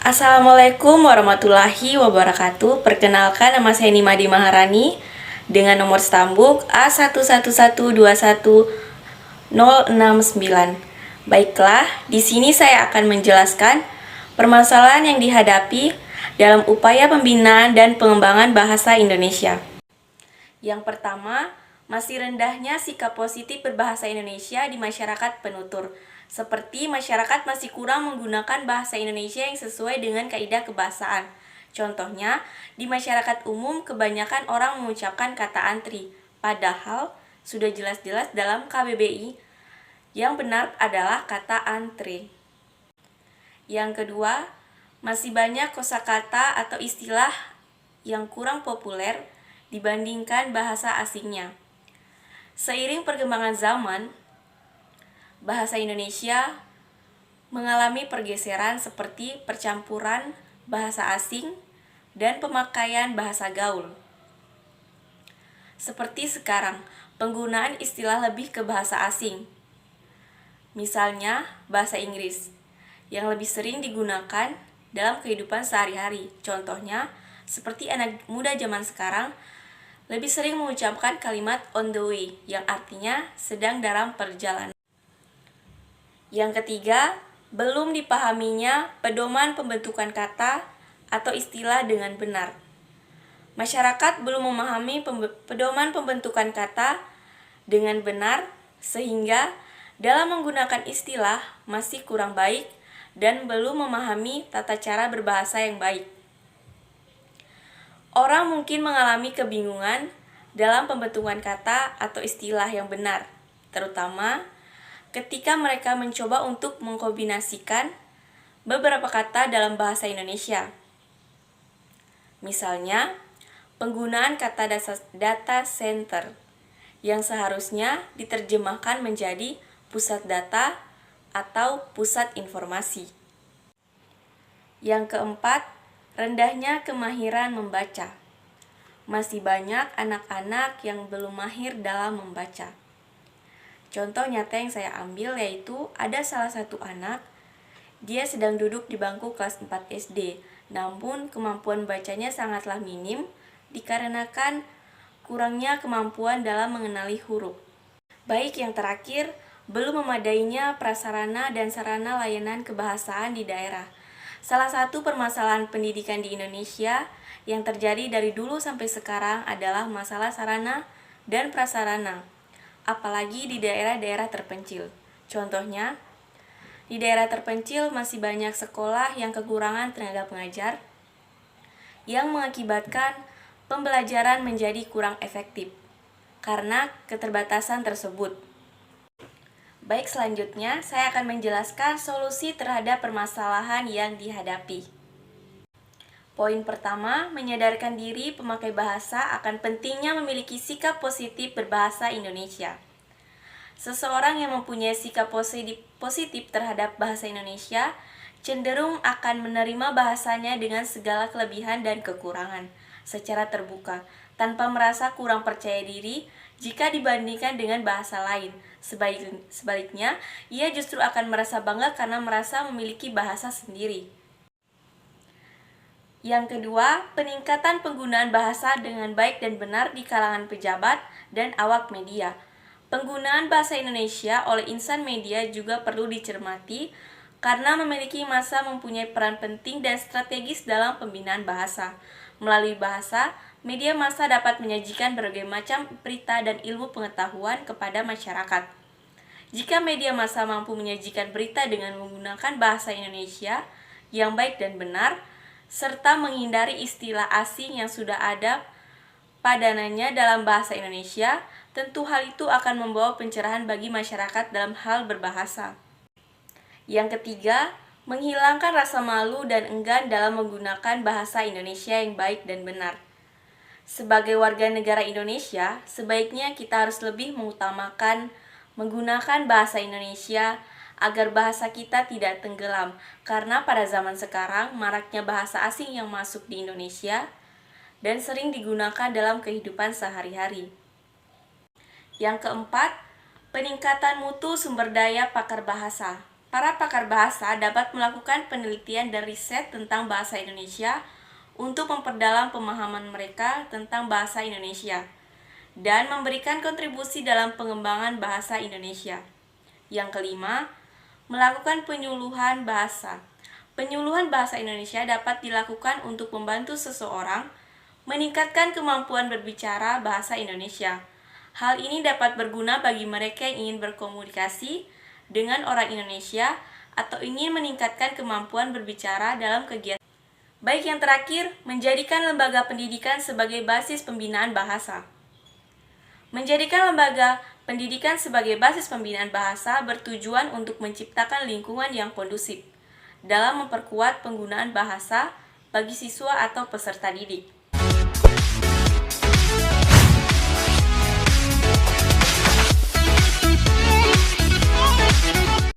Assalamualaikum warahmatullahi wabarakatuh. Perkenalkan, nama saya Nimadi Maharani dengan nomor stambuk A111210069. Baiklah, di sini saya akan menjelaskan permasalahan yang dihadapi dalam upaya pembinaan dan pengembangan bahasa Indonesia. Yang pertama, masih rendahnya sikap positif berbahasa Indonesia di masyarakat penutur. Seperti masyarakat masih kurang menggunakan bahasa Indonesia yang sesuai dengan kaidah kebahasaan. Contohnya, di masyarakat umum kebanyakan orang mengucapkan kata antri, padahal sudah jelas-jelas dalam KBBI yang benar adalah kata antre. Yang kedua, masih banyak kosakata atau istilah yang kurang populer dibandingkan bahasa asingnya. Seiring perkembangan zaman, bahasa Indonesia mengalami pergeseran seperti percampuran bahasa asing dan pemakaian bahasa gaul. Seperti sekarang, penggunaan istilah lebih ke bahasa asing. Misalnya, bahasa Inggris yang lebih sering digunakan dalam kehidupan sehari-hari. Contohnya, seperti anak muda zaman sekarang lebih sering mengucapkan kalimat on the way yang artinya sedang dalam perjalanan. Yang ketiga, belum dipahaminya pedoman pembentukan kata atau istilah dengan benar. Masyarakat belum memahami pedoman pembentukan kata dengan benar sehingga dalam menggunakan istilah masih kurang baik dan belum memahami tata cara berbahasa yang baik. Orang mungkin mengalami kebingungan dalam pembentukan kata atau istilah yang benar, terutama ketika mereka mencoba untuk mengkombinasikan beberapa kata dalam bahasa Indonesia. Misalnya, penggunaan kata data center yang seharusnya diterjemahkan menjadi pusat data atau pusat informasi. Yang keempat, rendahnya kemahiran membaca. Masih banyak anak-anak yang belum mahir dalam membaca. Contoh nyata yang saya ambil yaitu ada salah satu anak, dia sedang duduk di bangku kelas 4 SD, namun kemampuan bacanya sangatlah minim dikarenakan kurangnya kemampuan dalam mengenali huruf. Baik yang terakhir, belum memadainya prasarana dan sarana layanan kebahasaan di daerah. Salah satu permasalahan pendidikan di Indonesia yang terjadi dari dulu sampai sekarang adalah masalah sarana dan prasarana, apalagi di daerah-daerah terpencil. Contohnya, di daerah terpencil masih banyak sekolah yang kekurangan tenaga pengajar yang mengakibatkan pembelajaran menjadi kurang efektif karena keterbatasan tersebut. Baik, selanjutnya saya akan menjelaskan solusi terhadap permasalahan yang dihadapi. Poin pertama, menyadarkan diri pemakai bahasa akan pentingnya memiliki sikap positif berbahasa Indonesia. Seseorang yang mempunyai sikap positif terhadap bahasa Indonesia cenderung akan menerima bahasanya dengan segala kelebihan dan kekurangan secara terbuka, tanpa merasa kurang percaya diri jika dibandingkan dengan bahasa lain. Sebaliknya, ia justru akan merasa bangga karena merasa memiliki bahasa sendiri. Yang kedua, peningkatan penggunaan bahasa dengan baik dan benar di kalangan pejabat dan awak media. Penggunaan bahasa Indonesia oleh insan media juga perlu dicermati karena memiliki masa mempunyai peran penting dan strategis dalam pembinaan bahasa. Melalui bahasa, media massa dapat menyajikan berbagai macam berita dan ilmu pengetahuan kepada masyarakat. Jika media massa mampu menyajikan berita dengan menggunakan bahasa Indonesia yang baik dan benar, serta menghindari istilah asing yang sudah ada padanannya dalam bahasa Indonesia, tentu hal itu akan membawa pencerahan bagi masyarakat dalam hal berbahasa. Yang ketiga, menghilangkan rasa malu dan enggan dalam menggunakan bahasa Indonesia yang baik dan benar. Sebagai warga negara Indonesia, sebaiknya kita harus lebih mengutamakan menggunakan bahasa Indonesia agar bahasa kita tidak tenggelam, karena pada zaman sekarang maraknya bahasa asing yang masuk di Indonesia dan sering digunakan dalam kehidupan sehari-hari. Yang keempat, peningkatan mutu sumber daya pakar bahasa. Para pakar bahasa dapat melakukan penelitian dan riset tentang bahasa Indonesia untuk memperdalam pemahaman mereka tentang bahasa Indonesia dan memberikan kontribusi dalam pengembangan bahasa Indonesia. Yang kelima, melakukan penyuluhan bahasa. Penyuluhan bahasa Indonesia dapat dilakukan untuk membantu seseorang meningkatkan kemampuan berbicara bahasa Indonesia. Hal ini dapat berguna bagi mereka yang ingin berkomunikasi dengan orang Indonesia atau ingin meningkatkan kemampuan berbicara dalam kegiatan. Baik, yang terakhir, menjadikan lembaga pendidikan sebagai basis pembinaan bahasa. Menjadikan lembaga pendidikan sebagai basis pembinaan bahasa bertujuan untuk menciptakan lingkungan yang kondusif dalam memperkuat penggunaan bahasa bagi siswa atau peserta didik.